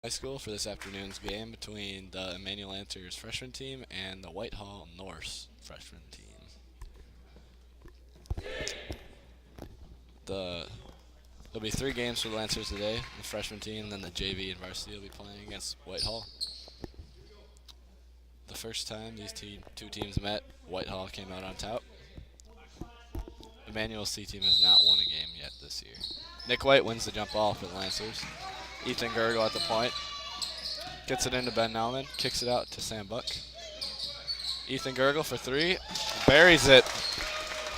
High School for this afternoon's game between the Emmanuel Lancers freshman team and the Whitehall Norse freshman team. There'll be 3 games for the Lancers today. The freshman team, then the JV and varsity will be playing against Whitehall. The first time these two teams met, Whitehall came out on top. Emmanuel's C team has not won a game yet this year. Nick White wins the jump ball for the Lancers. Ethan Gergel at the point. Gets it into Ben Nauman, kicks it out to Sam Buck. Ethan Gergel for 3, buries it,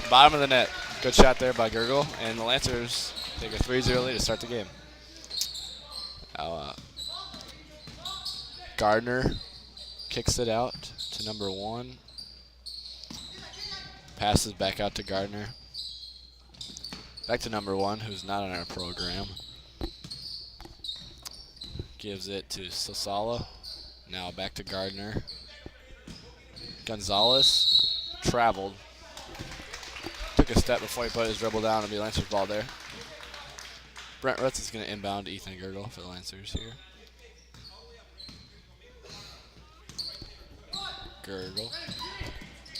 bottom of the net. Good shot there by Gergel, and the Lancers take a 3-0 lead to start the game. Now, Gardner kicks it out to number 1. Passes back out to Gardner. Back to number 1, who's not on our program. Gives it to Sosala. Now back to Gardner. Gonzalez traveled. Took a step before he put his dribble down. It'll be Lancers ball there. Brent Rutz is going to inbound to Ethan Gergel for the Lancers here. Gergel.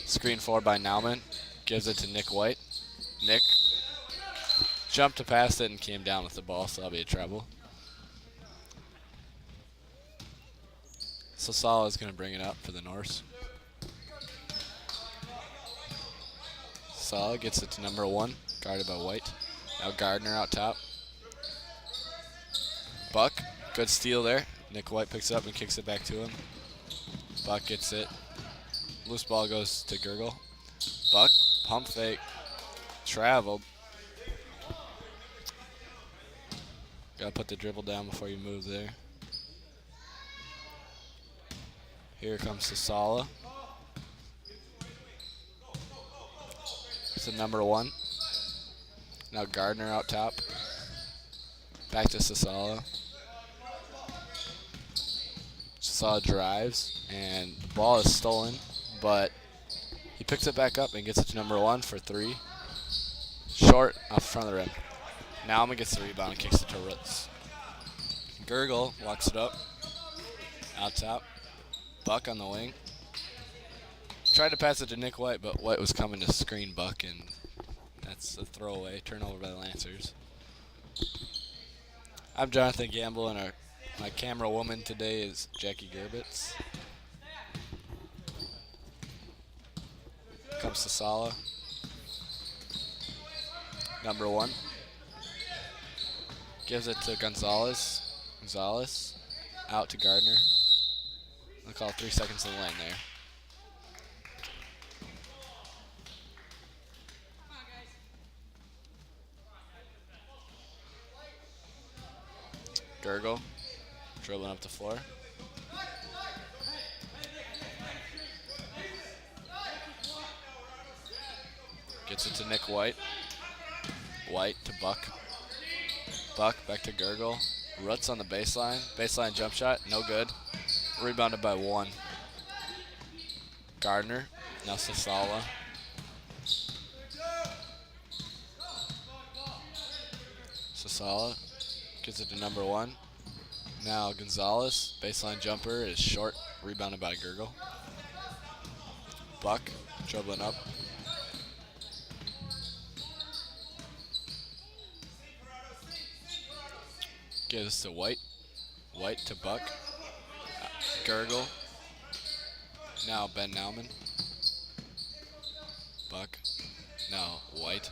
Screen forward by Nauman. Gives it to Nick White. Nick jumped to pass it and came down with the ball, so that'll be a treble. Sosala is going to bring it up for the Norse. Sala gets it to number 1, guarded by White. Now Gardner out top. Buck, good steal there. Nick White picks it up and kicks it back to him. Buck gets it. Loose ball goes to Gergel. Buck, pump fake, traveled. Gotta put the dribble down before you move there. Here comes Sosala. To number 1. Now Gardner out top. Back to Sosala. Sosala drives, and the ball is stolen, but he picks it back up and gets it to number 1 for 3. Short off the front of the rim. Now I'm going to get the rebound and kicks it to Rutz. Gergel walks it up. Out top. Buck on the wing. Tried to pass it to Nick White, but White was coming to screen Buck, and that's a throwaway. Turnover by the Lancers. I'm Jonathan Gamble, and my camera woman today is Jackie Gerbitz. Comes Sosala. Number 1. Gives it to Gonzalez. Gonzalez out to Gardner. I'll call 3 seconds in the lane there. Gergel dribbling up the floor. Gets it to Nick White. White to Buck. Buck back to Gergel. Rutz on the baseline. Baseline jump shot, no good. Rebounded by 1. Gardner. Now Sosala. Sosala gets it to number 1. Now Gonzalez. Baseline jumper is short. Rebounded by Gergel. Buck dribbling up. Gives to White. White to Buck. Gergel. Now Ben Nauman. Buck. Now White.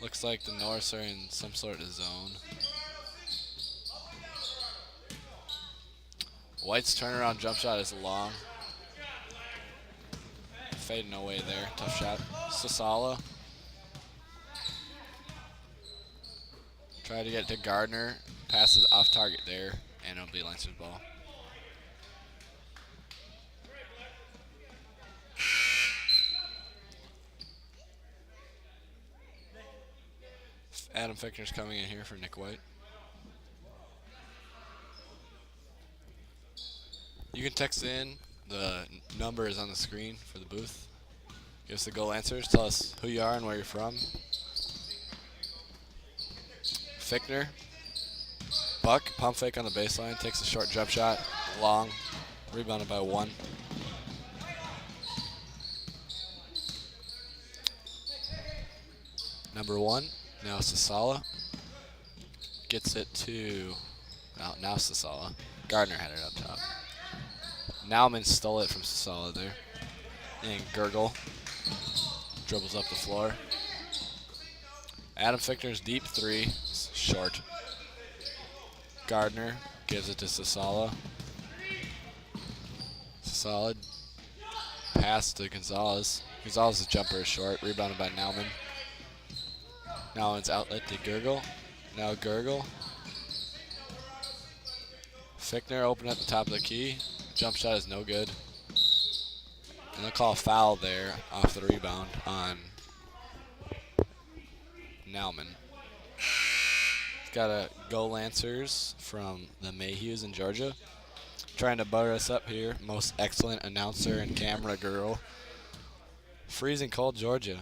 Looks like the Norse are in some sort of zone. White's turnaround jump shot is long. Fading away there. Tough shot. Sosala. Try to get to Gardner. Passes off target there, and it'll be Lancers ball. Adam Fickner's coming in here for Nick White. You can text in. The number is on the screen for the booth. Give us the Go Lancers. Tell us who you are and where you're from. Fickner. Buck, pump fake on the baseline, takes a short jump shot, long, rebounded by 1. Number 1, now Sasala. Gets it to, now Sasala. Gardner had it up top. Nauman stole it from Sasala there. And Gurgle dribbles up the floor. Adam Fichtner's deep 3, short. Gardner gives it to Sasala. Solid pass to Gonzalez. Gonzalez's jumper is short, rebounded by Nauman. Nauman's outlet to Gurgle. Now Gurgle. Fichtner open at the top of the key. Jump shot is no good. And they'll call a foul there off the rebound on Nauman. Got a go Lancers from the Mayhews in Georgia. Trying to butter us up here. Most excellent announcer and camera girl. Freezing cold Georgia.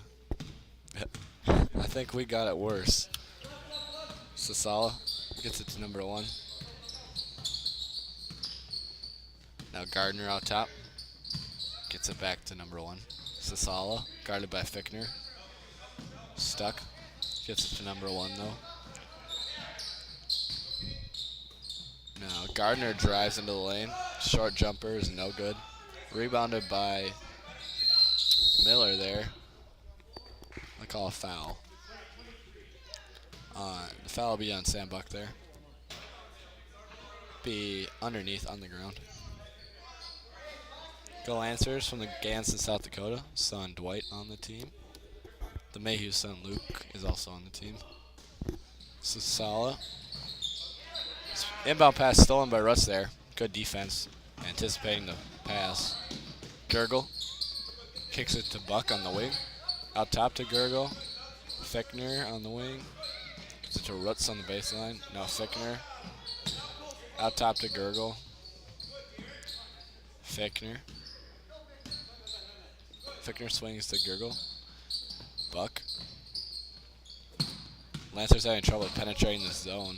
I think we got it worse. Sasala gets it to number 1. Now Gardner out top. Gets it back to number 1. Sasala, guarded by Fichtner. Stuck. Gets it to number 1 though. Now Gardner drives into the lane. Short jumper is no good. Rebounded by Miller there. I call a foul. The foul will be on Sam Buck there. Be underneath on the ground. Go Lancers from the Ganson, South Dakota. Son Dwight on the team. The Mayhew son Luke is also on the team. Sasala. Inbound pass stolen by Russ there. Good defense. Anticipating the pass. Gurgle. Kicks it to Buck on the wing. Out top to Gurgle. Fichtner on the wing. Gives it to Rutz on the baseline. Now Fichtner. Out top to Gurgle. Fichtner. Fichtner swings to Gurgle. Buck. Lancer's having trouble penetrating the zone.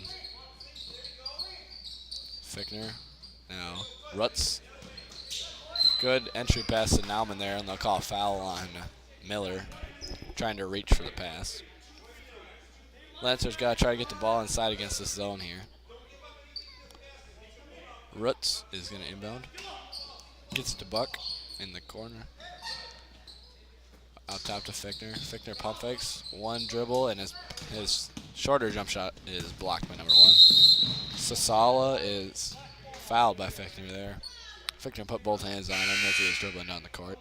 Fichtner. Now Rutz. Good entry pass to Nauman there, and they'll call a foul on Miller, trying to reach for the pass. Lancer's got to try to get the ball inside against this zone here. Rutz is going to inbound. Gets it to Buck in the corner. Out top to Fichtner. Fichtner pump fakes. One dribble, and his shorter jump shot is blocked by number 1. Sasala is fouled by Fichtner there. Fichtner put both hands on him as he was dribbling down the court.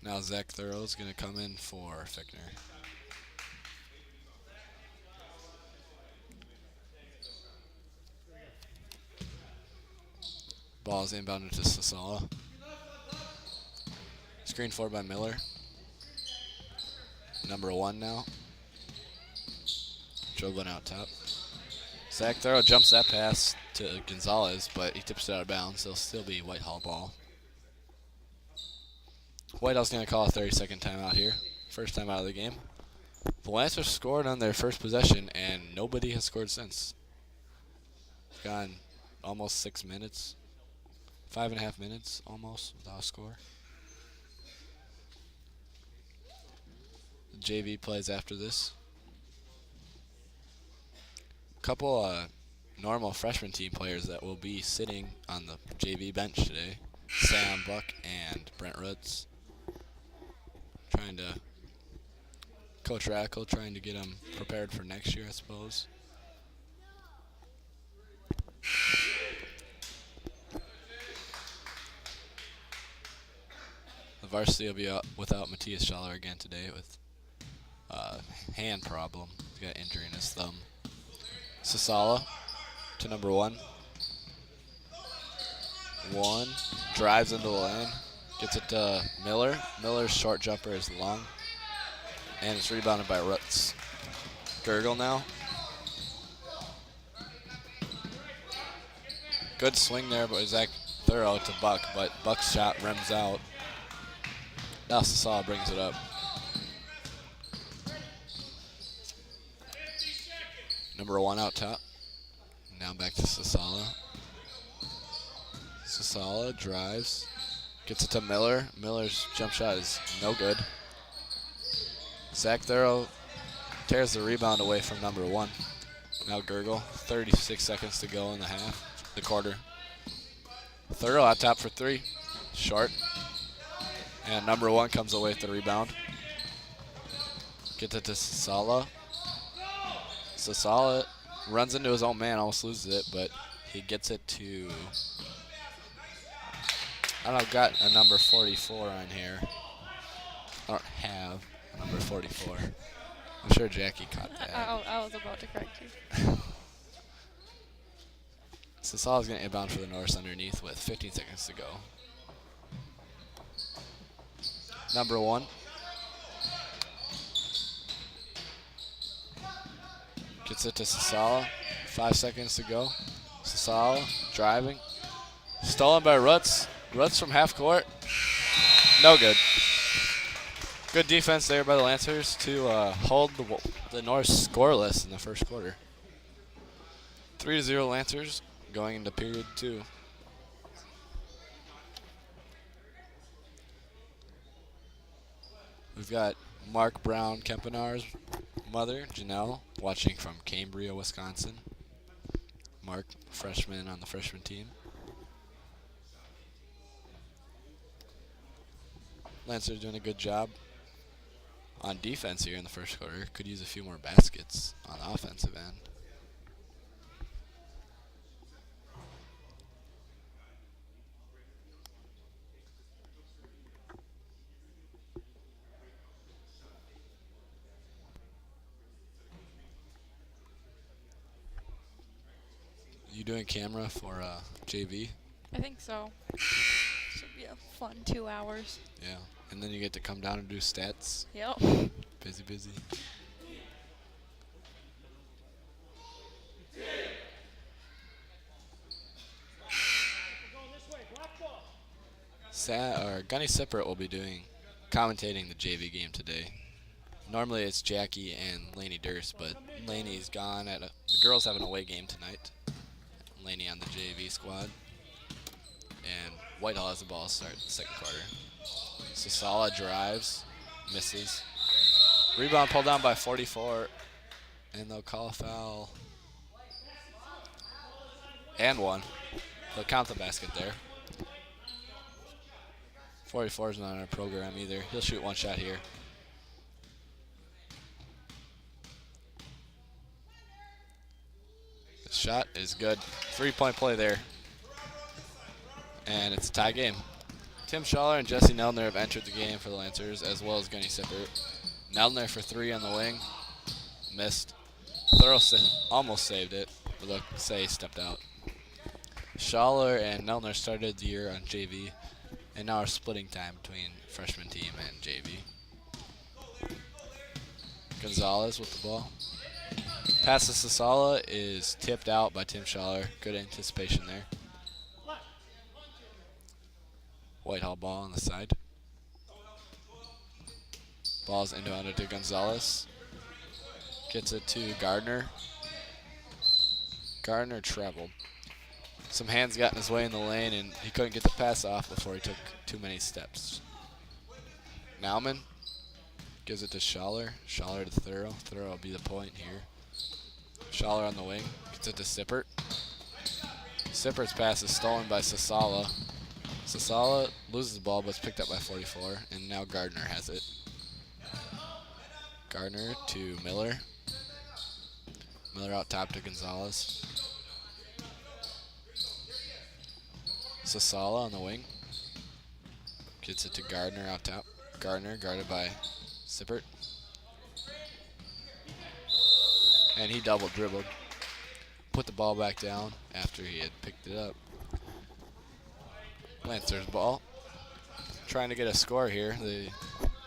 Now Zach Thurl is going to come in for Fichtner. Ball is inbounded to Sasala. Screen 4 by Miller. Number 1 now. Dribbling out top. Zach Thurl jumps that pass to Gonzalez, but he tips it out of bounds. It'll still be Whitehall ball. Whitehall's going to call a 30-second timeout here. First time out of the game. The Lancers scored on their first possession, and nobody has scored since. It's gone almost 6 minutes. 5.5 minutes almost without a score. The JV plays after this. Couple normal freshman team players that will be sitting on the JV bench today. Sam Buck and Brent Rutz. Trying to Coach Rackle trying to get them prepared for next year, I suppose. The varsity will be out without Matthias Schaller again today with a hand problem. He's got injury in his thumb. Sasala to number 1. Drives into the lane. Gets it to Miller. Miller's short jumper is long. And it's rebounded by Rutz. Gurgle now. Good swing there by Zach Thurl to Buck, but Buck's shot rims out. Now Sasala brings it up. Number 1 out top. Now back to Sasala. Sasala drives. Gets it to Miller. Miller's jump shot is no good. Zach Thurl tears the rebound away from number 1. Now Gurgle. 36 seconds to go in the quarter. Thurl out top for 3. Short. And number 1 comes away with the rebound. Gets it to Sasala. Sasala runs into his own man, almost loses it, but he gets it to, I don't know, got a number 44 on here. I don't have a number 44. I'm sure Jackie caught that. I was about to correct you. Sasala's going to inbound for the Norse underneath with 15 seconds to go. Number 1. Gets it to Sasala. 5 seconds to go. Sasala driving. Stolen by Rutz. Rutz from half court. No good. Good defense there by the Lancers to hold the Norse scoreless in the first quarter. 3-0 Lancers going into period 2. We've got Mark Brown Kempenar's mother, Janelle, watching from Cambria, Wisconsin. Mark, freshman on the freshman team. Lancers doing a good job on defense here in the first quarter. Could use a few more baskets on the offensive end. You doing camera for JV? I think so. Should be a fun 2 hours. Yeah, and then you get to come down and do stats. Yep. Busy. Gunny Sippert will be commentating the JV game today. Normally it's Jackie and Laney Durst, but Laney's gone. The girls have an away game tonight. Laney on the JV squad. And Whitehall has the ball to start the second quarter. Sasala drives, misses. Rebound pulled down by 44, and they'll call a foul. And 1. They'll count the basket there. 44 is not on our program either. He'll shoot 1 shot here. The shot is good. 3-point play there. And it's a tie game. Tim Schaller and Jesse Nelner have entered the game for the Lancers, as well as Gunny Sippert. Nelner for 3 on the wing. Missed. Thurl almost saved it, but look, Say stepped out. Schaller and Nelner started the year on JV, and now are splitting time between freshman team and JV. Gonzalez with the ball. Pass to Sasala is tipped out by Tim Schaller. Good anticipation there. Whitehall ball on the side. Ball's inbounded to Gonzalez. Gets it to Gardner. Gardner traveled. Some hands got in his way in the lane, and he couldn't get the pass off before he took too many steps. Nauman gives it to Schaller. Schaller to Thurl. Thurl will be the point here. Schaller on the wing. Gets it to Sippert. Sippert's pass is stolen by Sasala. Sasala loses the ball, but it's picked up by 44, and now Gardner has it. Gardner to Miller. Miller out top to Gonzalez. Sasala on the wing. Gets it to Gardner out top. Gardner guarded by Sippert. And he double dribbled. Put the ball back down after he had picked it up. Lancers ball. Trying to get a score here. They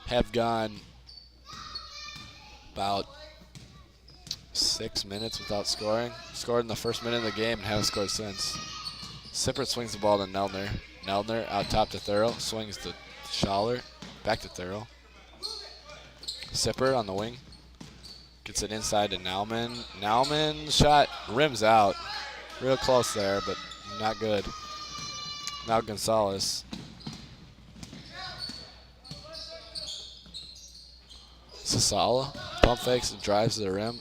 have gone about 6 minutes without scoring. Scored in the first minute of the game and haven't scored since. Sippert swings the ball to Nelner. Nelner out top to Thurl. Swings to Schaller. Back to Thurl. Sippert on the wing. Gets it inside to Nauman. Nauman's shot rims out. Real close there, but not good. Now Gonzalez. Sasala pump fakes and drives to the rim,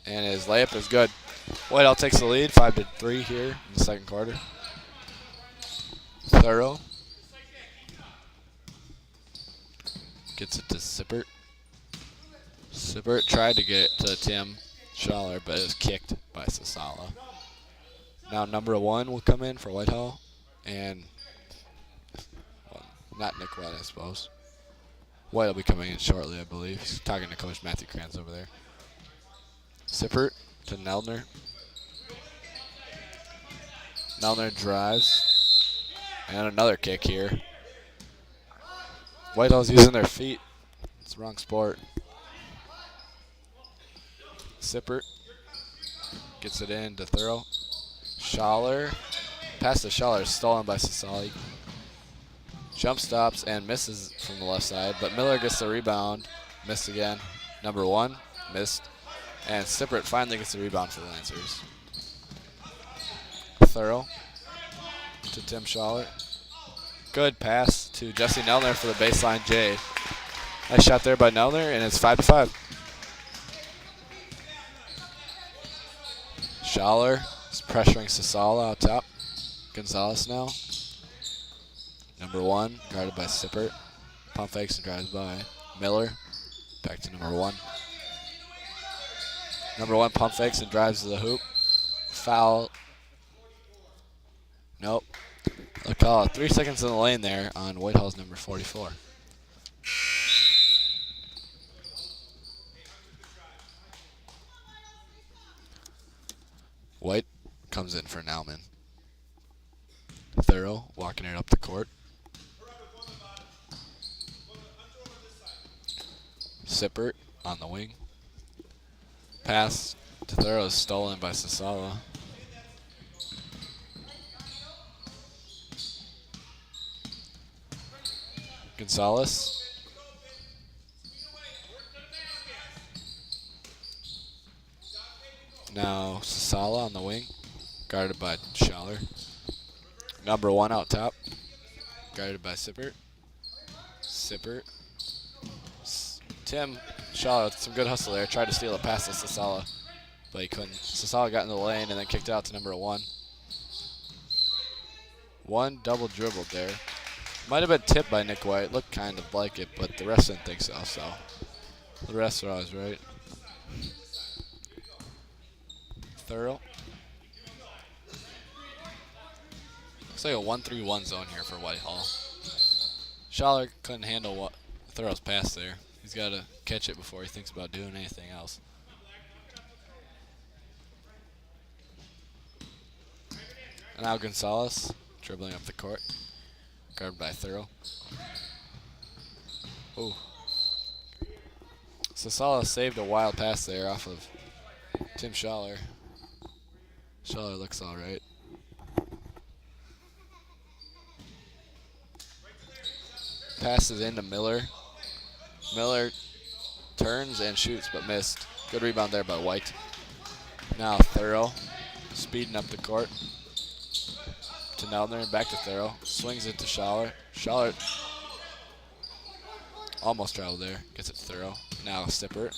and his layup is good. Whitehall takes the lead, 5-3 here in the second quarter. Thorough gets it to Sippert. Sippert tried to get it to Tim Schaller, but it was kicked by Sasala. Now number 1 will come in for Whitehall, and well, not Nick White, I suppose. White will be coming in shortly, I believe. He's talking to Coach Matthew Kranz over there. Sippert to Neldner. Neldner drives. And another kick here. Whitehall's using their feet. It's the wrong sport. Sippert gets it in to Thorough. Schaller. Pass to Schaller, stolen by Sasali. Jump stops and misses from the left side, but Miller gets the rebound. Missed again. Number 1, missed. And Sippert finally gets the rebound for the Lancers. Thorough to Tim Schaller. Good pass to Jesse Nelner for the baseline J. Nice shot there by Nelner, and it's 5-5. Schaller is pressuring Sasala out top. Gonzalez now. Number 1, guarded by Sippert. Pump fakes and drives by. Miller, back to number 1. Number 1 pump fakes and drives to the hoop. Foul. Nope. They'll call it 3 seconds in the lane there on Whitehall's number 44. White comes in for Nauman. Thorough walking it up the court. Sippert on the wing. Pass to Thorough is stolen by Sasala. Gonzalez. Now Sasala on the wing, guarded by Schaller. Number 1 out top, guarded by Sippert. Sippert. Tim Schaller with some good hustle there. Tried to steal a pass to Sasala, but he couldn't. Sasala got in the lane and then kicked out to number 1. 1 double dribbled there. Might have been tipped by Nick White. Looked kind of like it, but the rest didn't think so. So the rest are always right. Thorough. Looks like a 1-3-1 zone here for Whitehall. Schaller couldn't handle what Thorough's pass there. He's got to catch it before he thinks about doing anything else. And now Gonzalez dribbling up the court, guarded by Thorough. Ooh. Sasala saved a wild pass there off of Tim Schaller. Schaller looks all right. Passes into Miller. Miller turns and shoots, but missed. Good rebound there by White. Now Thorough, speeding up the court. To Neldner, back to Thorough. Swings it to Schaller. Schaller almost traveled there. Gets it to Thorough. Now Sippert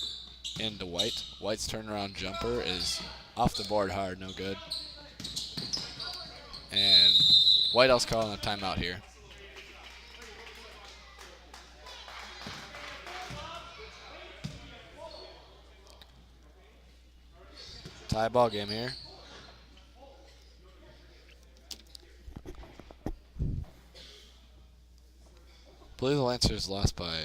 into White. White's turnaround jumper is off the board hard, no good. And Whitehall's calling a timeout here. Tie ball game here. I believe the Lancers lost by,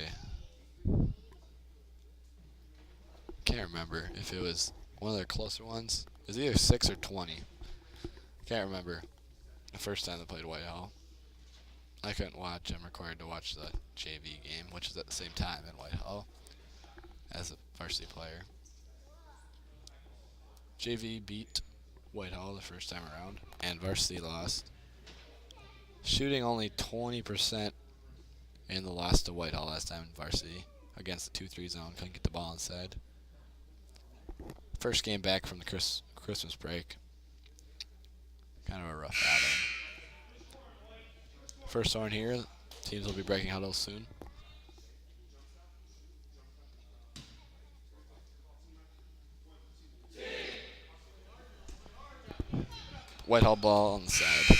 can't remember if it was one of their closer ones. It was either 6 or 20. Can't remember the first time they played Whitehall. I couldn't watch. I'm required to watch the JV game, which is at the same time in Whitehall as a varsity player. JV beat Whitehall the first time around, and varsity lost. Shooting only 20% in the loss to Whitehall last time in varsity against the 2-3 zone. Couldn't get the ball inside. First game back from the Christmas break. Kind of a rough outing. First horn here. Teams will be breaking huddles soon. Whitehall ball on the side.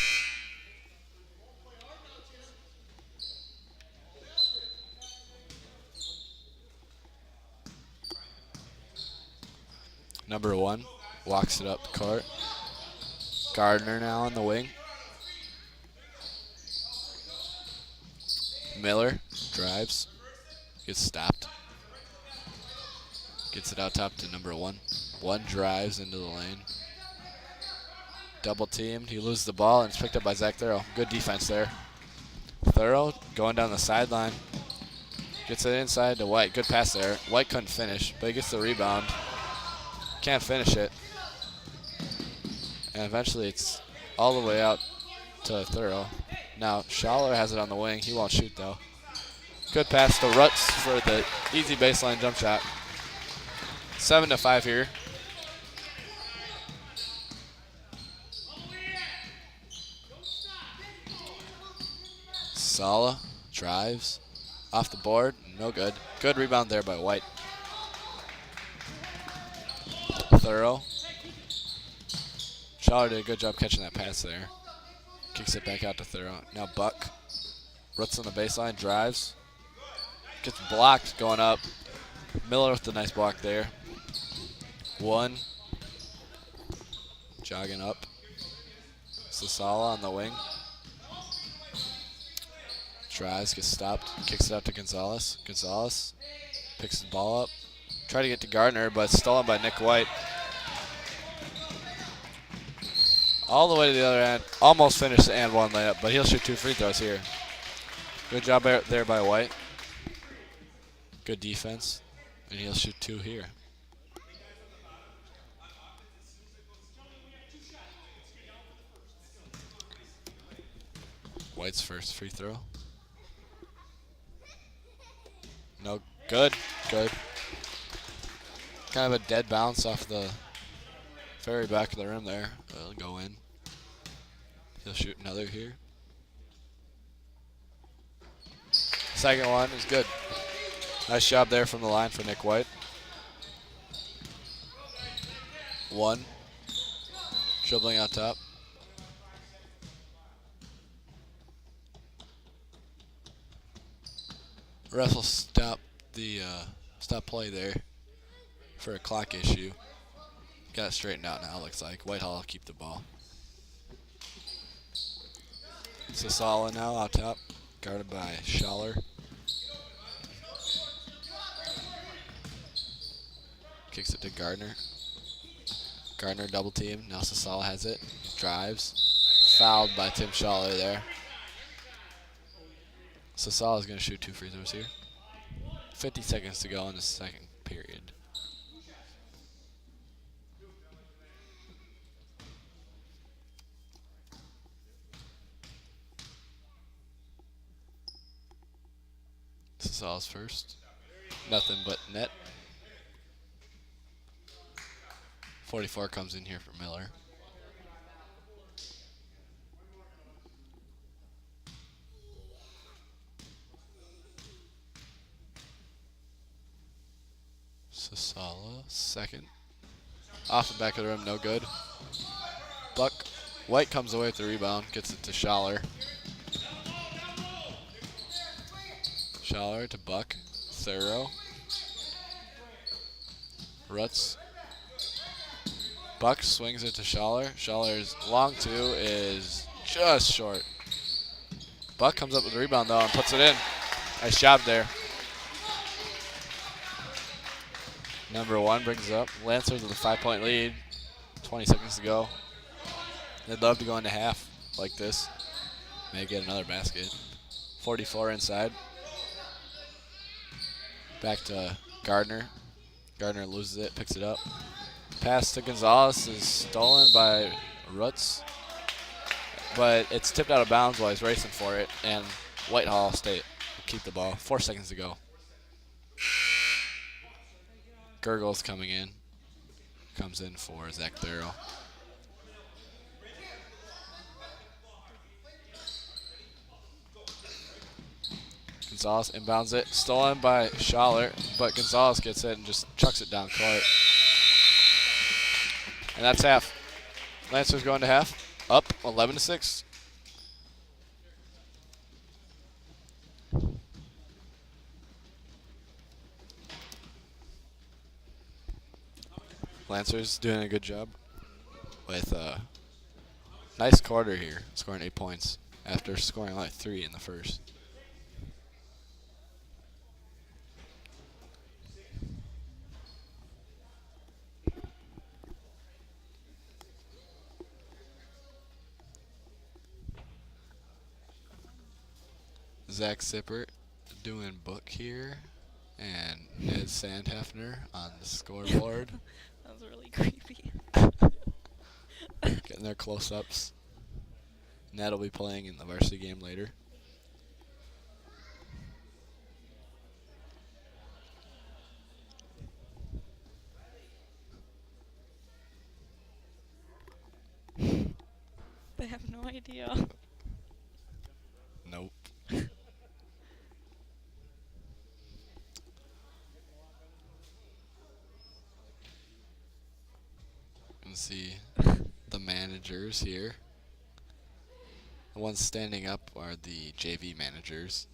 Number 1 walks it up the court. Gardner now on the wing. Miller drives. Gets stopped. Gets it out top to number 1. 1 drives into the lane. Double teamed. He loses the ball and it's picked up by Zach Thorough. Good defense there. Thorough going down the sideline. Gets it inside to White. Good pass there. White couldn't finish, but he gets the rebound. Can't finish it. And eventually it's all the way out to Thorough. Now Schaller has it on the wing. He won't shoot though. Good pass to Rutz for the easy baseline jump shot. 7-5 here. Sala drives off the board. No good. Good rebound there by White. Thorough. Schaller did a good job catching that pass there. Kicks it back out to Thorough. Now Buck. Rutz on the baseline. Drives. Gets blocked going up. Miller with the nice block there. 1. Jogging up. Sasala on the wing. Drives, gets stopped, kicks it out to Gonzalez. Gonzalez picks the ball up. Try to get to Gardner, but stolen by Nick White. All the way to the other end. Almost finished the and one layup, but he'll shoot 2 free throws here. Good job there by White. Good defense, and he'll shoot 2 here. White's first free throw. No, good, good. Kind of a dead bounce off the very back of the rim there. It'll go in. He'll shoot another here. Second one is good. Nice job there from the line for Nick White. 1. Dribbling on top. Ref will stop play there for a clock issue. Got it straightened out now, looks like. Whitehall will keep the ball. Sasala now out top, guarded by Schaller. Kicks it to Gardner. Gardner double team. Now Sasala has it. Drives. Fouled by Tim Schaller there. Sasala is going to shoot 2 free throws here. 50 seconds to go in the second period. Sasala's first. Nothing but net. 44 comes in here for Miller. Sasala, second. Off the back of the rim, no good. Buck. White comes away with the rebound, gets it to Schaller. Schaller to Buck. Thorough. Rutz. Buck swings it to Schaller. Schaller's long 2 is just short. Buck comes up with the rebound though and puts it in. Nice job there. Number 1 brings it up. Lancers with a 5-point lead. 20 seconds to go. They'd love to go into half like this. May get another basket. 44 inside. Back to Gardner. Gardner loses it, picks it up. Pass to Gonzalez is stolen by Rutz. But it's tipped out of bounds while he's racing for it. And Whitehall State will keep the ball. 4 seconds to go. Gurgle's coming in. comes in for Zach Thurl. Gonzalez inbounds it, stolen by Schaller, but Gonzalez gets it and just chucks it down court. And that's half. Lancers going to half, up 11-6. Lancers doing a good job with a nice quarter here, scoring 8 points after scoring like 3 in the first. Zach Sippert doing book here, and Ned Sandhefner on the scoreboard. That was really creepy. Getting their close-ups. Ned will be playing in the varsity game later. They have no idea. Nope. You can see the managers here. The ones standing up are the JV managers,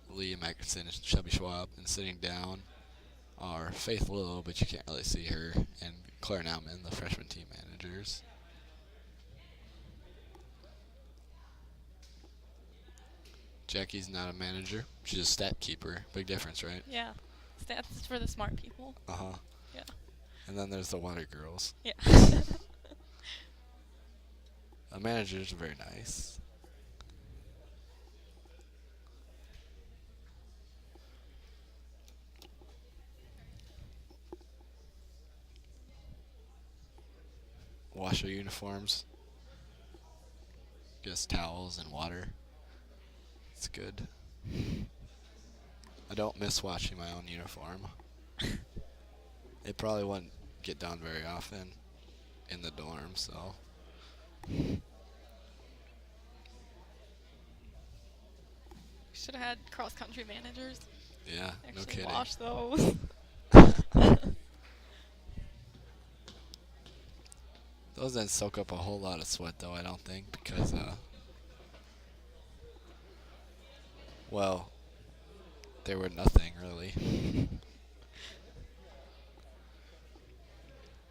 Leah Mackerson and Shelby Schwab, and sitting down are Faith Little, but you can't really see her, and Claire Nauman, the freshman team managers. Jackie's not a manager. She's a stat keeper. Big difference, right? Yeah. Stats is for the smart people. Uh-huh. Yeah. And then there's the Water Girls. Yeah. The managers are very nice. Wash your uniforms. Get us towels and water. It's good. I don't miss washing my own uniform. It probably wouldn't get done very often in the dorm, so. Should have had cross-country managers. Yeah, no Actually kidding. wash those. Those didn't soak up a whole lot of sweat, though, I don't think, because, well, they were nothing, really.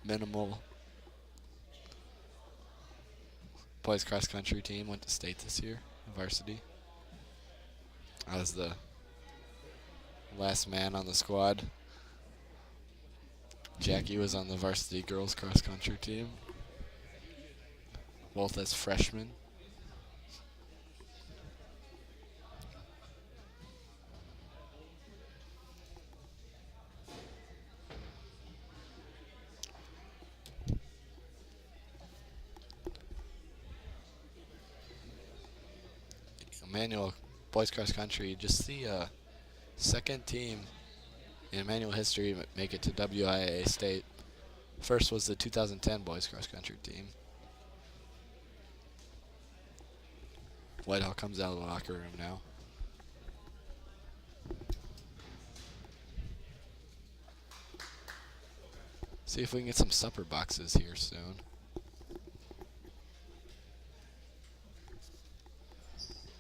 Minimal. Boys cross-country team went to state this year, varsity. I was the last man on the squad. Jackie was on the varsity girls cross-country team, both as freshmen. Emmanuel boys cross country, just the second team in Emmanuel history make it to WIAA state. First was the 2010 boys cross country team. Whitehall comes out of the locker room now. See if we can get some supper boxes here soon.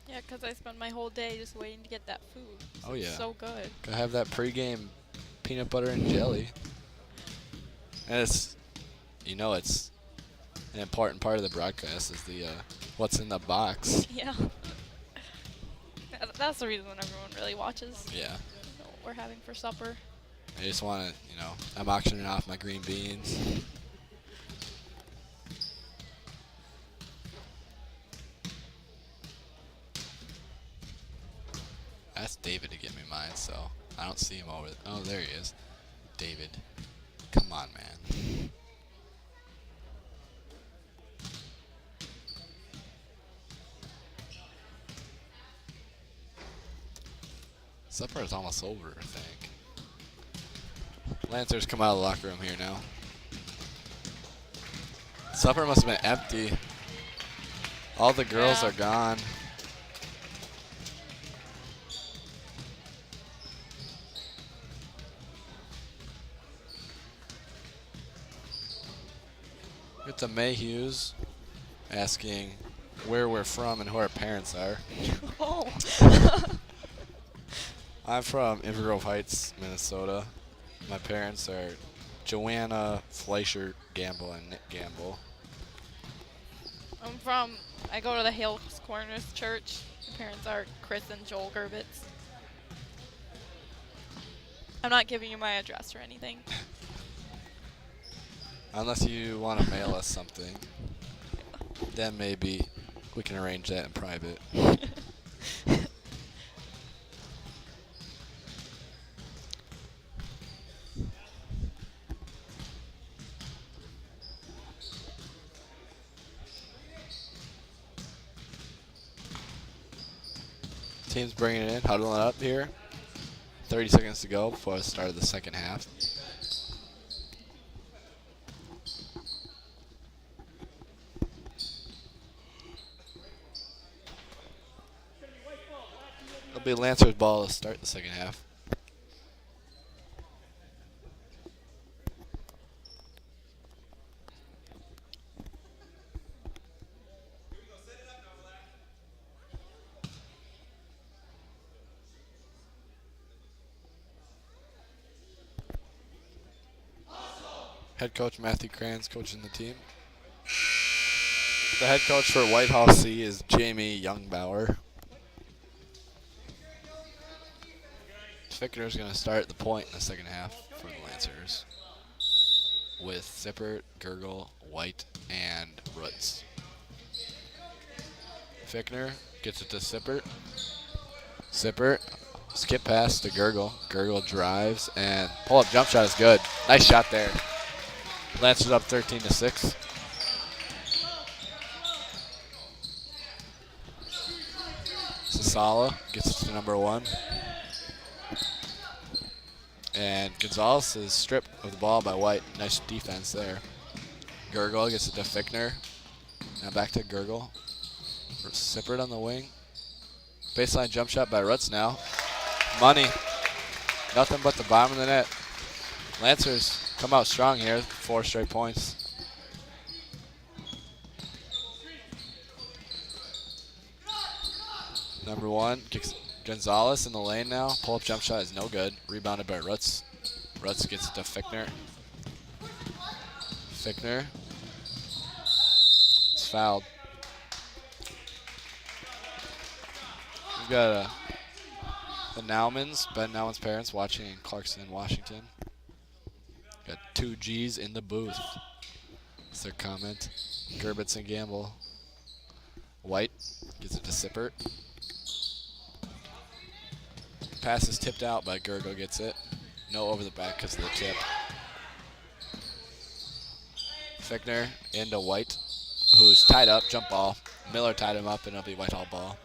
Yeah, because I spent my whole day just waiting to get that food. Oh yeah. So good. Gotta have that pregame peanut butter and jelly. And it's, it's an important part of the broadcast is the what's in the box. Yeah. That's the reason everyone really watches. Yeah. What we're having for supper. I just want to, I'm auctioning off my green beans. Asked David to give me mine, so I don't see him over there. Oh, there he is. David. Come on, man. Supper is almost over, I think. Lancers come out of the locker room here now. Supper must have been empty. All the girls Yeah. are gone. Get the Mayhews asking where we're from and who our parents are. Oh. I'm from Inver Grove Heights, Minnesota. My parents are Joanna Fleischer Gamble and Nick Gamble. I go to the Hills Corners Church. My parents are Chris and Joel Gerbitz. I'm not giving you my address or anything. Unless you want to mail us something, then maybe we can arrange that in private. Team's bringing it in, huddling up here. 30 seconds to go before the start of the second half. It'll be Lancer's ball to start the second half. Head coach Matthew Kranz coaching the team. The head coach for Whitehall C is Jamie Youngbauer. Fickner's going to start the point in the second half for the Lancers with Sippert, Gurgle, White, and Rutz. Fickner gets it to Sippert. Sippert, skip pass to Gurgle. Gurgle drives and pull-up jump shot is good. Nice shot there. Lancers up 13-6. Sasala gets it to number 1. And Gonzalez is stripped of the ball by White. Nice defense there. Gurgle gets it to Fickner. Now back to Gurgle. Sippert on the wing. Baseline jump shot by Rutz now. Money. Nothing but the bottom of the net. Lancers come out strong here. 4 straight points. Number 1 kicks Gonzalez in the lane now. Pull-up jump shot is no good. Rebounded by Rutz. Rutz gets it to Fickner. Fickner. It's fouled. We've got the Naumans, Ben Nauman's parents, watching in Clarkson, Washington. Got 2 G's in the booth. That's their comment. Gerbitz and Gamble. White gets it to Sippert. Pass is tipped out by Gurgle gets it. No over the back because of the tip. Fickner into White, who's tied up, jump ball. Miller tied him up and it'll be Whitehall ball.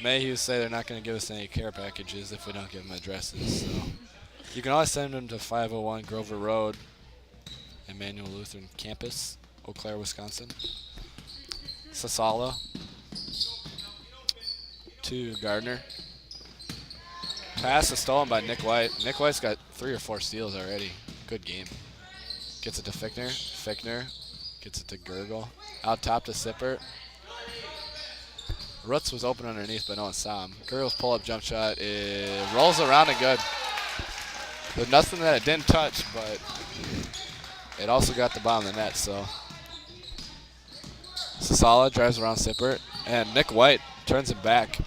Mayhew say they're not going to give us any care packages if we don't give them addresses. So you can always send them to 501 Grover Road, Emmanuel Lutheran Campus, Eau Claire, Wisconsin. Sasala to Gardner. Pass is stolen by Nick White. Nick White's got 3 or 4 steals already. Good game. Gets it to Fickner. Fickner gets it to Gurgle. Out top to Sippert. Rutz was open underneath, but no one saw him. Gurgle's pull-up jump shot rolls around and good. There's nothing that it didn't touch, but it also got the bottom of the net, so. Sasala drives around Sippert, and Nick White turns it back.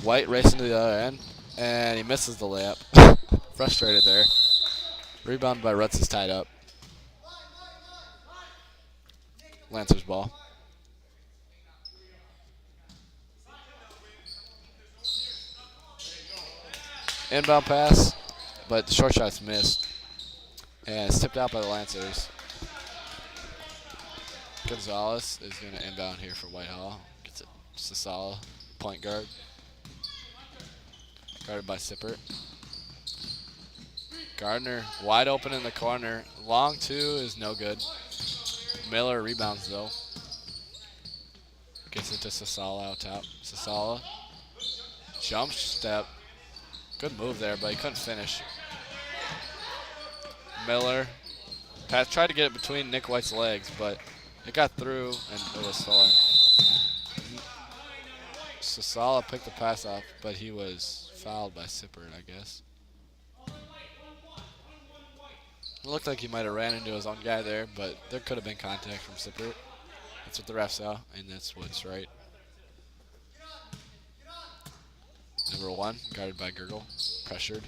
White racing to the other end, and he misses the layup. Frustrated there. Rebound by Rutz is tied up. Lancers ball. Inbound pass, but the short shot's missed. And it's tipped out by the Lancers. Gonzalez is going to inbound here for Whitehall. Gets it. Sasala, point guard. Guarded by Sippert. Gardner wide open in the corner. Long two is no good. Miller rebounds though. Gets it to Sasala out top. Sasala. Jump step. Good move there, but he couldn't finish. Miller. Pat tried to get it between Nick White's legs, but it got through and it was stolen. Sasala picked the pass up, but he was fouled by Sippert, I guess. It looked like he might have ran into his own guy there, but there could have been contact from Sippert. That's what the refs saw, and that's what's right. Number 1, guarded by Gurgle, pressured.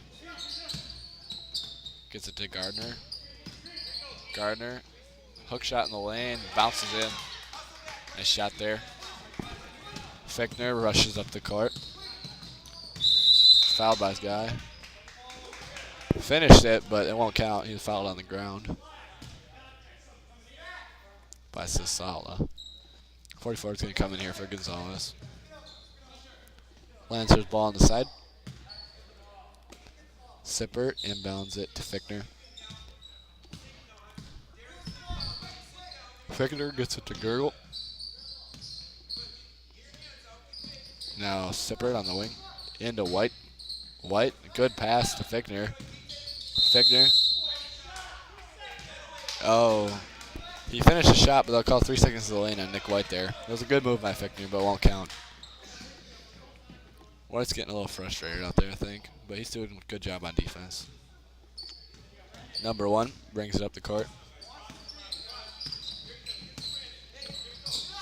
Gets it to Gardner. Gardner, hook shot in the lane, bounces in. Nice shot there. Fickner rushes up the court. Fouled by his guy. Finished it, but it won't count. He was fouled on the ground by Sasala. 44 is going to come in here for Gonzalez. Lancers ball on the side. Sippert inbounds it to Fickner. Fickner gets it to Gurgle. Now Sippert on the wing. Into White. White, good pass to Fickner. Fickner. Oh. He finished the shot, but they'll call 3 seconds to the lane on Nick White there. It was a good move by Fickner, but it won't count. White's getting a little frustrated out there, I think, but he's doing a good job on defense. Number 1 brings it up the court.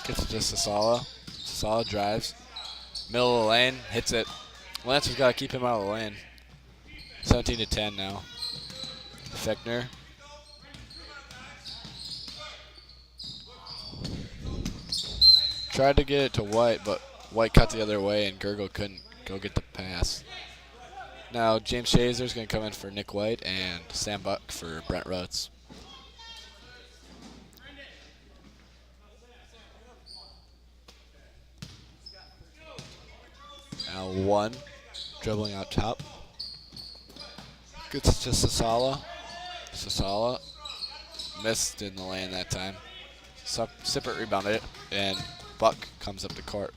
Gets it to Sasala. Sasala drives. Middle of the lane, hits it. Lancers got to keep him out of the lane. 17 to 10 now. Fickner. Tried to get it to White, but White cut the other way, and Gurgle couldn't go get the pass. Now James Shazer's going to come in for Nick White and Sam Buck for Brent Rutz. Now 1, dribbling out top. Gets to Sasala. Sasala missed in the lane that time. Sippert rebounded it, and Buck comes up the court.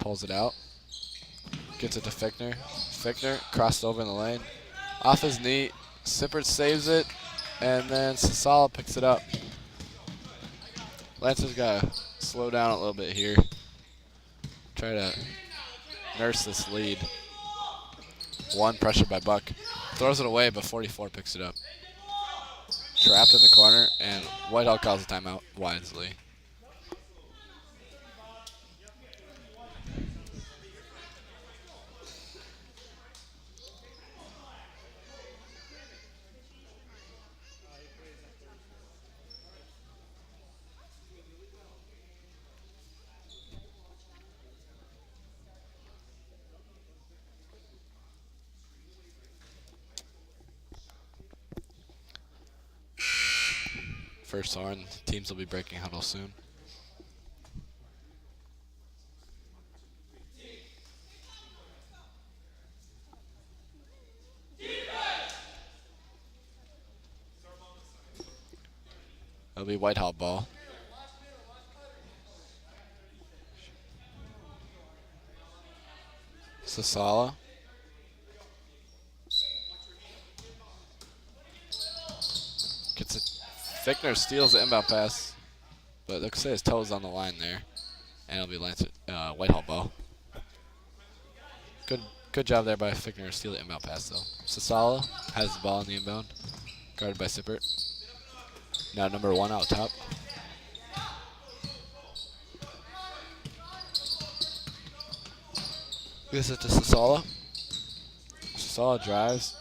Pulls it out. Gets it to Fickner. Fickner crossed over in the lane. Off his knee. Sippert saves it, and then Sasala picks it up. Lancers got to slow down a little bit here. Try to nurse this lead. 1 pressured by Buck. Throws it away, but 44 picks it up. Trapped in the corner, and Whitehall calls a timeout wisely. First horn, teams will be breaking huddle soon. It'll be Whitehall ball. Sasala. Gets it. Fickner steals the inbound pass, but it looks like his toe's on the line there, and it'll be Whitehall ball. Good job there by Fickner to steal the inbound pass though. Sasala has the ball in the inbound, guarded by Sippert. Now number 1 out top. Gives it to Sasala. Sasala drives,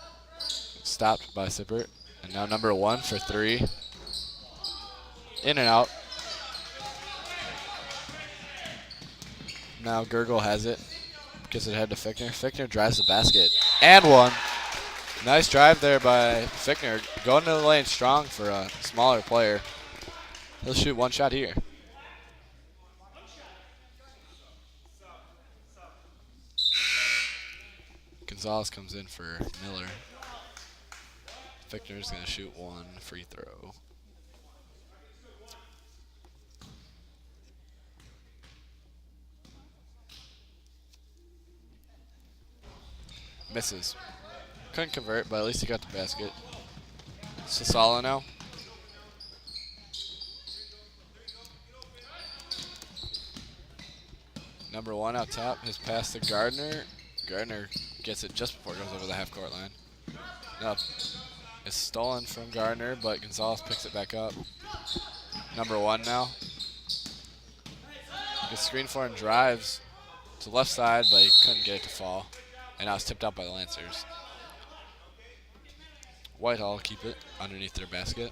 stopped by Sippert, and now number 1 for 3. In and out. Now Gurgle has it. Gets it ahead to Fickner. Fickner drives the basket. And 1. Nice drive there by Fickner. Going to the lane strong for a smaller player. He'll shoot 1 shot here. Gonzalez comes in for Miller. Fichtner's going to shoot one free throw. Misses. Couldn't convert, but at least he got the basket. Sasala now. Number one out top. His pass to Gardner. Gardner gets it just before it goes over the half-court line. No, it's stolen from Gardner, but Gonzalez picks it back up. Number one now. Gets screen for and drives to the left side, but he couldn't get it to fall. And now it's tipped out by the Lancers. Whitehall keep it underneath their basket.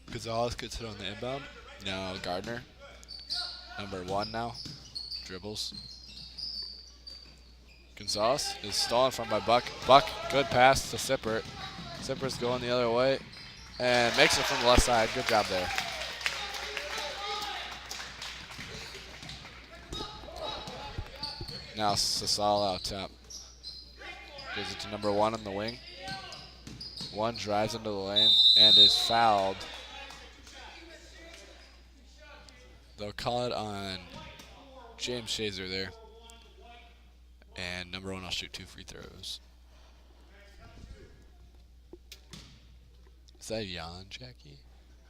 Gonzalez gets it on the inbound. Now Gardner. Number one now. Dribbles. Gonzalez is stolen from by Buck. Buck, good pass to Sippert. Sippert's going the other way and makes it from the left side. Good job there. Now Sasala out top. Gives it to number one on the wing. One drives into the lane and is fouled. They'll call it on James Shazer there. And number one will shoot 2 free throws. Is that a yawn, Jackie?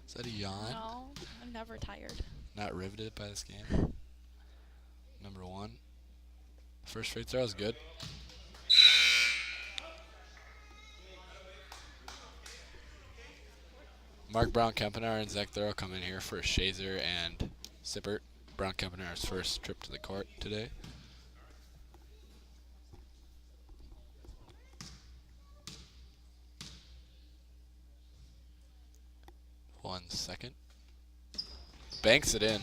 Is that a yawn? No, I'm never tired. Not riveted by this game? Number one. First free throw is good. Mark Brown Kempenaar and Zach Thurl come in here for Shazer and Sippert. Brown Kempenaar's first trip to the court today. One second. Banks it in.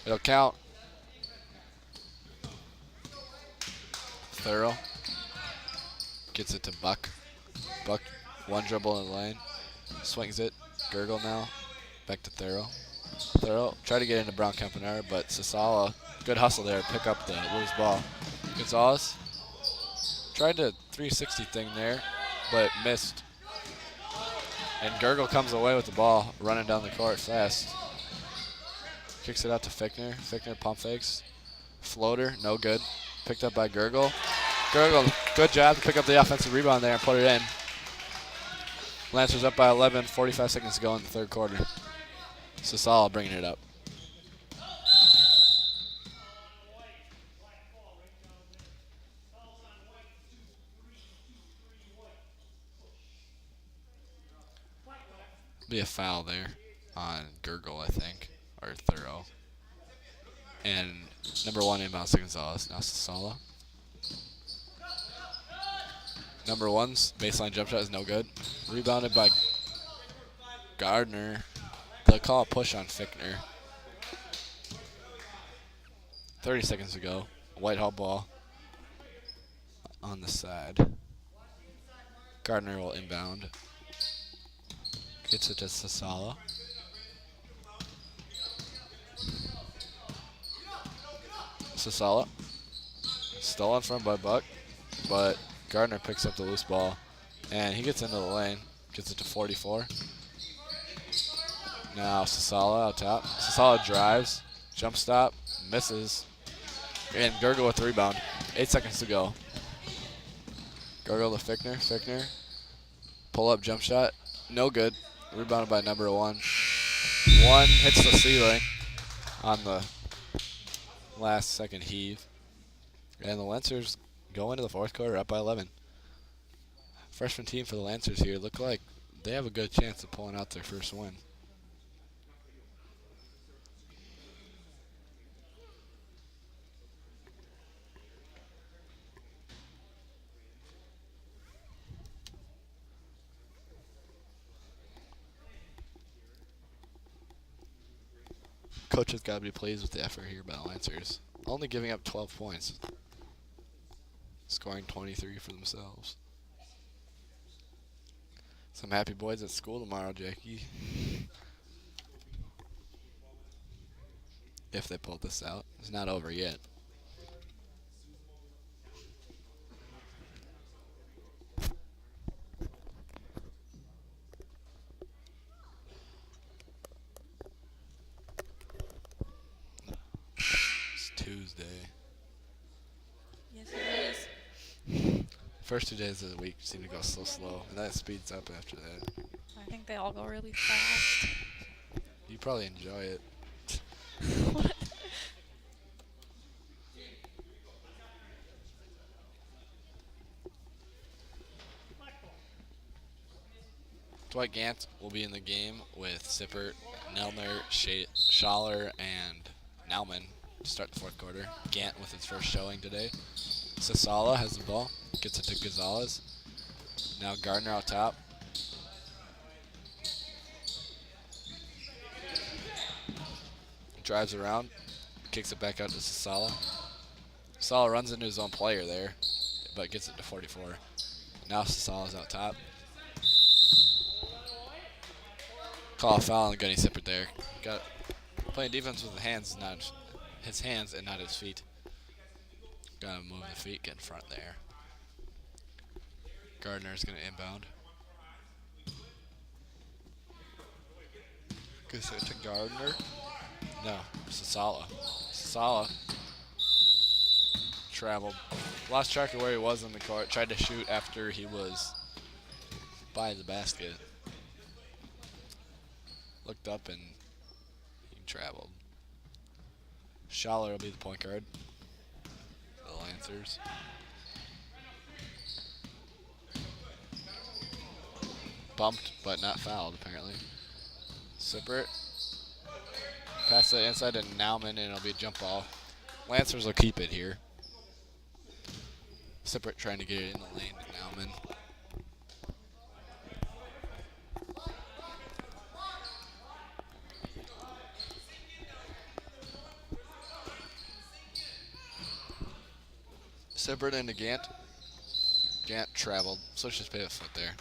It'll count. Thurl gets it to Buck. Buck, one dribble in the lane. Swings it. Gurgle now. Back to Thurl. Thurl tried to get into Brown Kempenaar, but Sasala, good hustle there, pick up the loose ball. Gonzalez tried to 360 thing there, but missed. And Gurgle comes away with the ball, running down the court fast. Kicks it out to Fichtner. Fichtner pump fakes. Floater, no good. Picked up by Gurgle. Gurgle, good job to pick up the offensive rebound there and put it in. Lancers up by 11, 45 seconds to go in the third quarter. Sasala bringing it up. Be a foul there on Gurgle, I think, or Thurl. And number one inbounds to Gonzalez. Now Sasala. Number one's baseline jump shot is no good. Rebounded by Gardner. They'll call a push on Fichtner. 30 seconds to go. Whitehall ball on the side. Gardner will inbound. Gets it to Sasala. Sasala. Stolen from by Buck, but Gardner picks up the loose ball, and he gets into the lane. Gets it to 44. Now Sasala out top. Sasala drives, jump stop, misses, and Gurgle with the rebound. 8 seconds to go. Gurgle to Fichtner. Fichtner, pull up jump shot, no good. Rebounded by number one. One hits the ceiling on the last second heave. And the Lancers go into the fourth quarter up by 11. Freshman team for the Lancers here look like they have a good chance of pulling out their first win. Coach has got to be pleased with the effort here by the Lancers. Only giving up 12 points. Scoring 23 for themselves. Some happy boys at school tomorrow, Jackie. If they pull this out. It's not over yet. First 2 days of the week seem to go so slow, and then it speeds up after that. I think they all go really fast. You probably enjoy it. What? Dwight Gant will be in the game with Sippert, Nelner, Schaller, and Nauman to start the fourth quarter. Gant with his first showing today. Sasala has the ball, gets it to Gonzalez. Now Gardner out top. Drives around, kicks it back out to Sasala. Sasala runs into his own player there, but gets it to 44. Now Sasala's out top. Call a foul on Gunny Sippert there. Got playing defense with his hands and not his feet. Gotta move the feet, get in front there. Gardner's gonna inbound. Gives it to Gardner. No, Sasala. Sasala traveled. Lost track of where he was on the court. Tried to shoot after he was by the basket. Looked up and he traveled. Schaller will be the point guard. The Lancers. Bumped, but not fouled, apparently. Sippert. Pass it inside to Nauman, and it'll be a jump ball. Lancers will keep it here. Sippert trying to get it in the lane to Nauman. Sippert into Gant. Gant traveled, so just pay a foot there.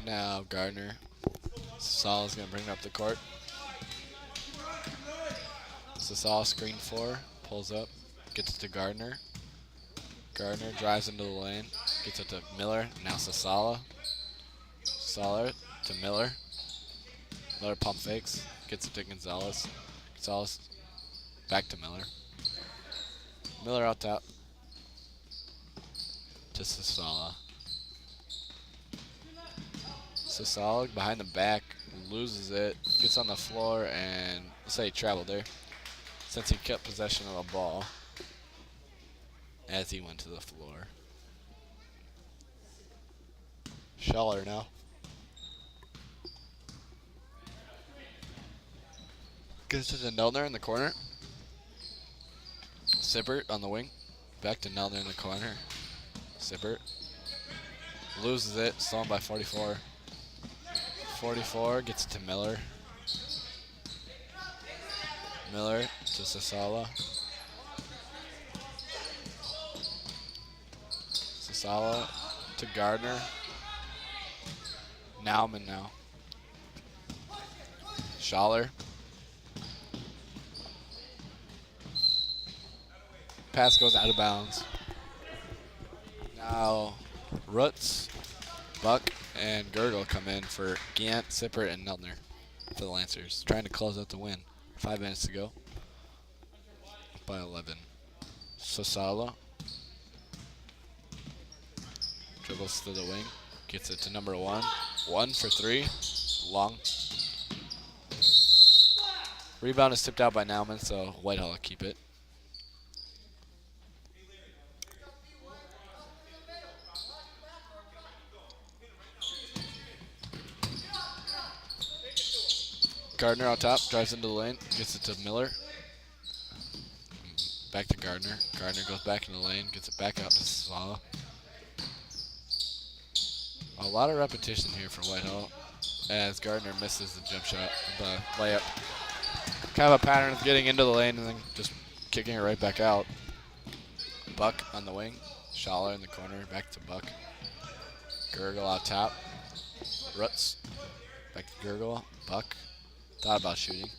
Now Gardner. Sasala's going to bring it up the court. Sasala screen 4, pulls up, gets it to Gardner. Gardner drives into the lane, gets it to Miller. Now Sasala. Sasala to Miller. Miller pump fakes, gets it to Gonzalez. Gonzalez back to Miller. Miller out top to Sasala. Sasala behind the back, loses it, gets on the floor, and let's say he traveled there since he kept possession of the ball as he went to the floor. Schaller now. Gets it to Nelner in the corner. Sippert on the wing. Back to Nelner in the corner. Sippert loses it, stolen by 44. 44 gets it to Miller. Miller to Sasala. Sasala to Gardner. Nauman now. Schaller. Pass goes out of bounds. Now Rutz, Buck, and Gurgle come in for Gant, Sippert, and Neltner for the Lancers. Trying to close out the win. 5 minutes to go. By 11. Sasala dribbles to the wing. Gets it to number 1. 1 for 3. Long. Rebound is tipped out by Nauman, so Whitehall will keep it. Gardner out top, drives into the lane, gets it to Miller. Back to Gardner. Gardner goes back in the lane, gets it back out to Sasala. A lot of repetition here for Whitehall as Gardner misses the jump shot, the layup. Kind of a pattern of getting into the lane and then just kicking it right back out. Buck on the wing. Schaller in the corner, back to Buck. Gurgle out top. Rutz. Back to Gurgle. Buck. Thought about shooting.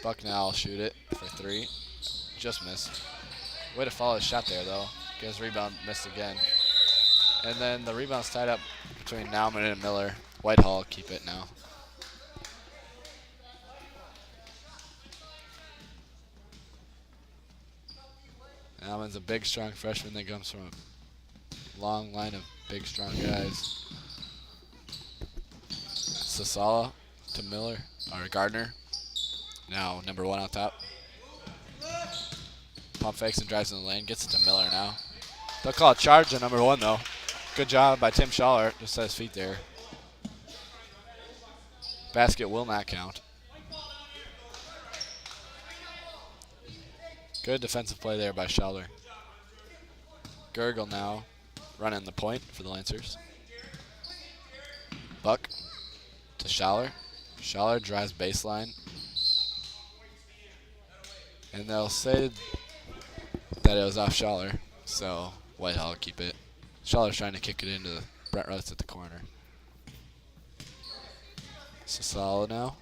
Buck now will shoot it for 3. Just missed. Way to follow his shot there, though. Gets rebound, missed again. And then the rebound's tied up between Nauman and Miller. Whitehall keep it now. Alman's a big, strong freshman that comes from a long line of big, strong guys. Sasala to Miller, or Gardner. Now number 1 on top. Pump fakes and drives in the lane. Gets it to Miller now. They'll call a charge on number 1 though. Good job by Tim Schaller. Just at his feet there. Basket will not count. Good defensive play there by Schaller. Gurgle now running the point for the Lancers. Buck to Schaller. Schaller drives baseline. And they'll say that it was off Schaller, so Whitehall will keep it. Schaller's trying to kick it into Brent Rutz at the corner. Sasala now.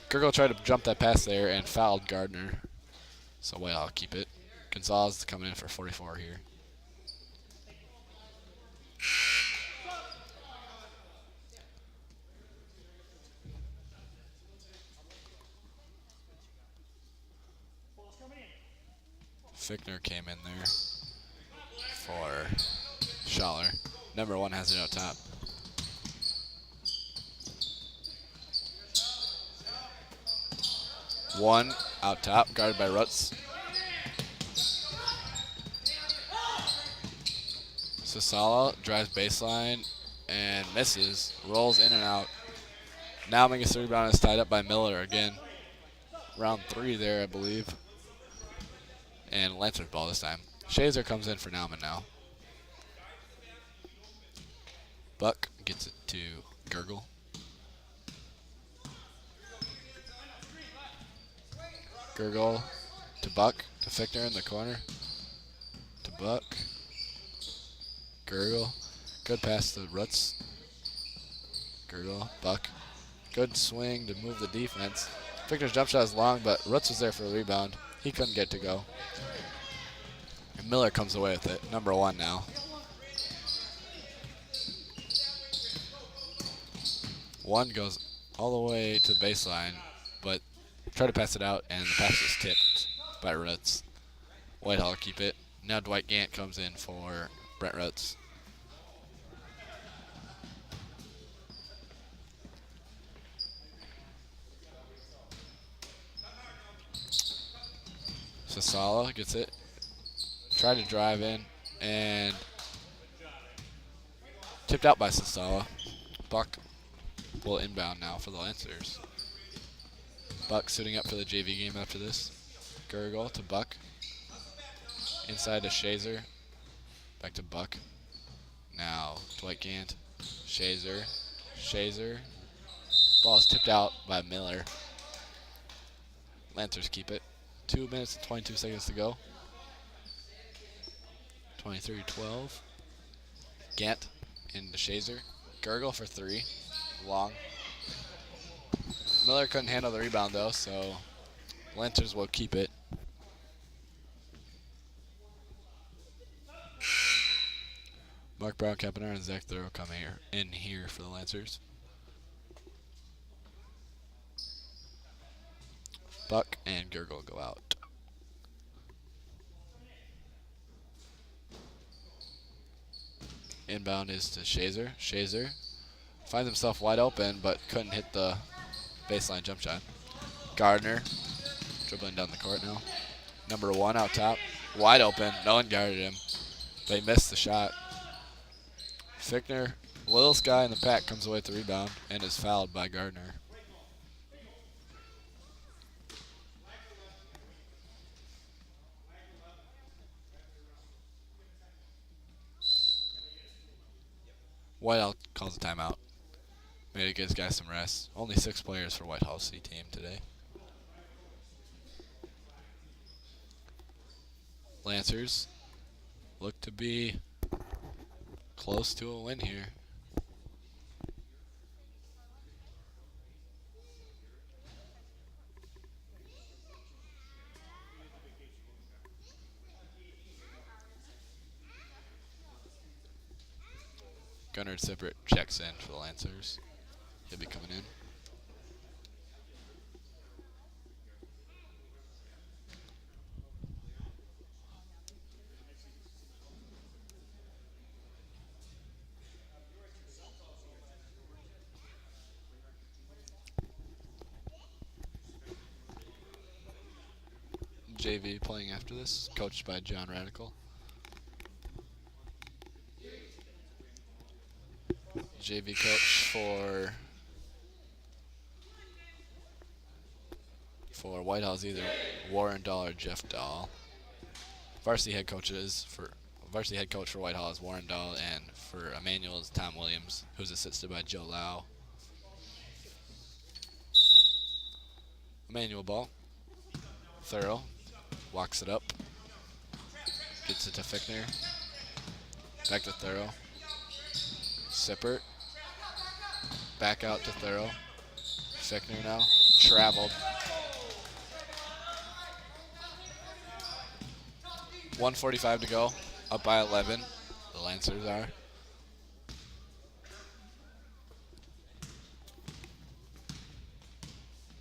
Gurgle tried to jump that pass there and fouled Gardner, so Whitehall will keep it. Gonzalez coming in for 44 here. Fickner came in there for Schaller. Number 1 has it out top. One out top, guarded by Rutz. Sasala drives baseline and misses, rolls in and out. Now makes a rebound, is tied up by Miller again. Round 3 there, I believe. And Lancers ball this time. Shazer comes in for Nauman now. Buck gets it to Gurgle. Gurgle to Buck, to Fickner in the corner. To Buck. Gurgle. Good pass to Rutz. Gurgle, Buck. Good swing to move the defense. Fickner's jump shot is long, but Rutz was there for a rebound. He couldn't get to go. And Miller comes away with it. Number 1 now. One goes all the way to the baseline, but try to pass it out, and the pass is tipped by Rutz. Whitehall keep it. Now Dwight Gant comes in for Brent Rutz. Sasala gets it. Tried to drive in, and tipped out by Sasala. Buck will inbound now for the Lancers. Buck suiting up for the JV game after this. Gurgle to Buck. Inside to Shazer. Back to Buck. Now Dwight Gant. Shazer. Shazer. Ball is tipped out by Miller. Lancers keep it. 2 minutes and 22 seconds to go. 23-12. Gant into Shazer. Gurgle for 3. Long. Miller couldn't handle the rebound though, so Lancers will keep it. Mark Brown, Capinar, and Zach Thoreau come in here for the Lancers. Buck and Gurgle go out. Inbound is to Shazer. Shazer finds himself wide open, but couldn't hit the baseline jump shot. Gardner dribbling down the court now. Number 1 out top, wide open. No one guarded him. They missed the shot. Fickner, littlest guy in the pack, comes away with the rebound and is fouled by Gardner. Whitehall calls a timeout. Maybe gives guys some rest. Only 6 players for Whitehall's C team today. Lancers look to be close to a win here. Gunnar Sippert checks in for the Lancers. He'll be coming in. JV playing after this, coached by John Radical. JV coach for Whitehall is either Warren Dahl or Jeff Dahl. Varsity head coach for Whitehall is Warren Dahl, and for Emmanuel is Tom Williams, who's assisted by Joe Lau. Emmanuel ball. Thorough. Walks it up. Gets it to Fickner. Back to Thorough. Sippert. Back out to Thorough. Fickner now. Traveled. 1:45 to go. Up by 11. The Lancers are.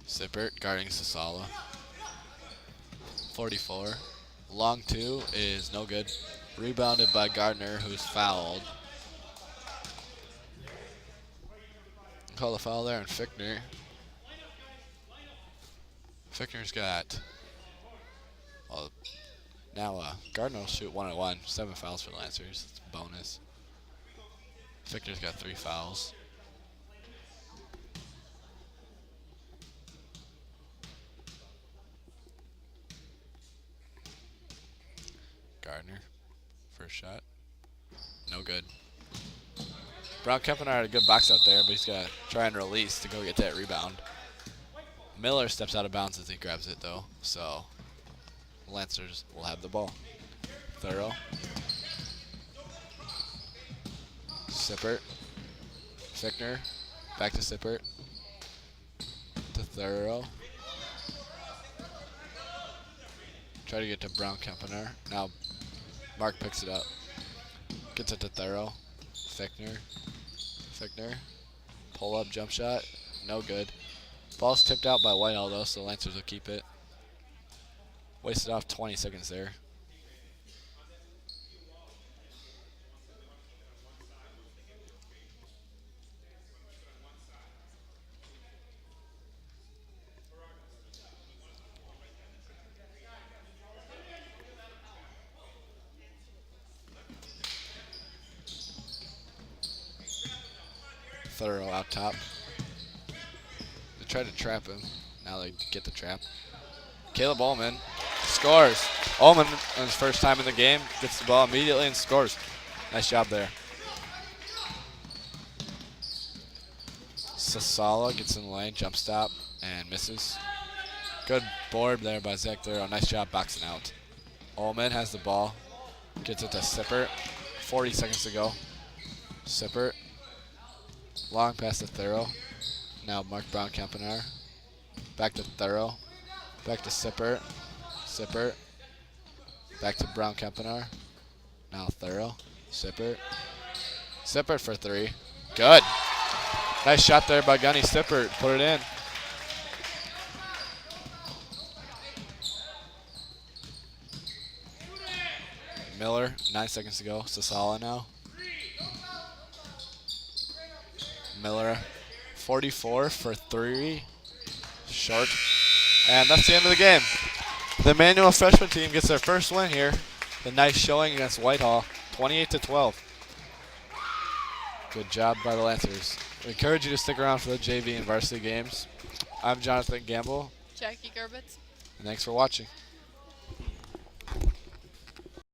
Sippert guarding Sasala. 44. Long two is no good. Rebounded by Gardner, who's fouled. Call the foul there on Fickner. Fickner's got. Well, now Gardner will shoot 1-on-1. 7 fouls for the Lancers. It's a bonus. Fickner's got 3 fouls. Gardner, first shot. No good. Brown Kempenaar had a good box out there, but he's got to try and release to go get that rebound. Miller steps out of bounds as he grabs it, though, so Lancers will have the ball. Thorough. Sippert. Fickner. Back to Sippert. To Thorough. Try to get to Brown Kempenaar. Now Mark picks it up. Gets it to Thorough. Fickner. Pull up jump shot. No good. Ball's tipped out by Whitehall though, so the Lancers will keep it. Wasted off 20 seconds there. Thorough out top. They tried to trap him. Now they get the trap. Caleb Ullman scores. Ullman, on his first time in the game, gets the ball immediately and scores. Nice job there. Sasala gets in the lane, jump stop, and misses. Good board there by Zach Thorough. Nice job boxing out. Ullman has the ball. Gets it to Sippert. 40 seconds to go. Sippert. Long pass to Thorough. Now Mark Brown Kempenaar. Back to Thorough. Back to Sippert. Back to Brown Kempenaar. Now Thorough. Sippert for 3. Good. Nice shot there by Gunny Sippert. Put it in. Miller, 9 seconds to go. Sasala now. Miller, 44 for 3. Short. And that's the end of the game. The Emmanuel freshman team gets their first win here. The nice showing against Whitehall, 28-12. Good job by the Lancers. We encourage you to stick around for the JV and varsity games. I'm Jonathan Gamble. Jackie Gerbitz. And thanks for watching.